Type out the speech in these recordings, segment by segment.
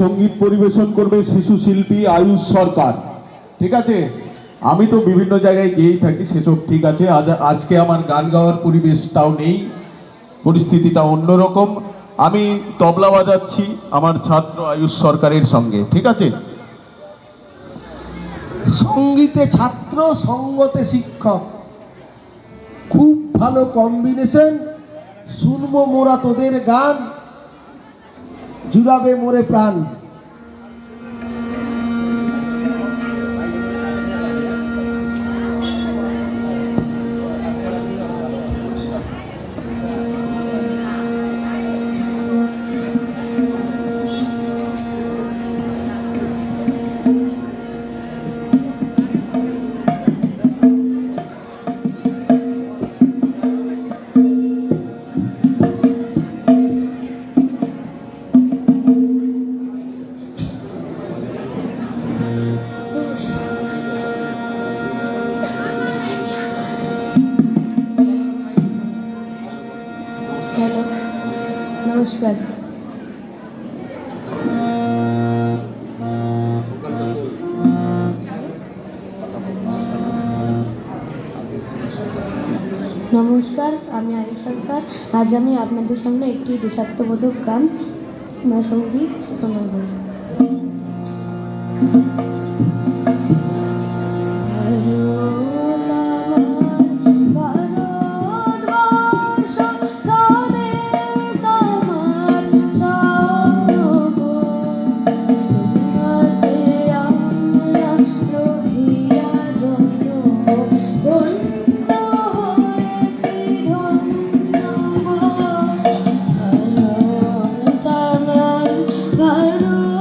সঙ্গীত পরিবেশন করবে শিশু শিল্পী আয়ুষ সরকার। ঠিক আছে, আমি তো বিভিন্ন জায়গায় গিয়েই থাকি, সেসব ঠিক আছে। আজকে আমার গান গাওয়ার পরিবেশটাও নেই, পরিস্থিতিটা অন্যরকম। আমি তবলা বাজাচ্ছি আমার ছাত্র আয়ুষ সরকারের সঙ্গে। ঠিক আছে, সঙ্গীতে ছাত্র, সঙ্গতে শিক্ষক, খুব ভালো কম্বিনেশন। শুনবো মোরা তোদের গান, জুড়াবে মোরে প্রাণ। হ্যালো, নমস্কার। নমস্কার, আমি আয়ুষ সরকার। আজ আমি আপনাদের সামনে একটি দেশাত্মবোধক গান সঙ্গীত শোনাব।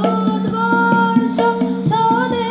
ভারতবর্ষ স্বদেশ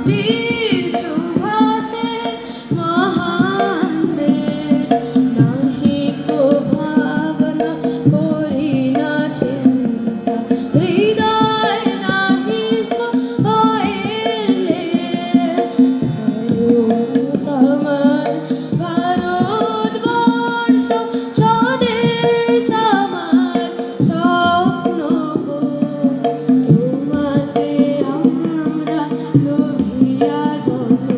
বীর সুভাষের মহান দেশ, নাহি কো ভাবনা করি না চিন্তা, হৃদয় নাহি কো ভয়ের লেশ। তোমার ভারতবর্ষ স্বদেশ আমার স্বপ্ন গো, তোমাতে আমরা লোভিয়া যত,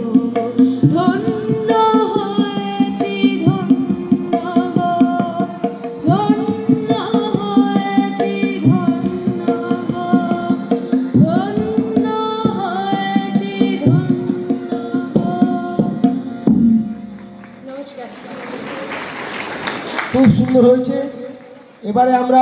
ধন্য হয়েছি ধন্য গো, ধন্য হয়েছি ধন্য গো, ধন্য হয়েছি ধন্য গো। নমস্কার। খুব সুন্দর হয়েছে। এবারে আমরা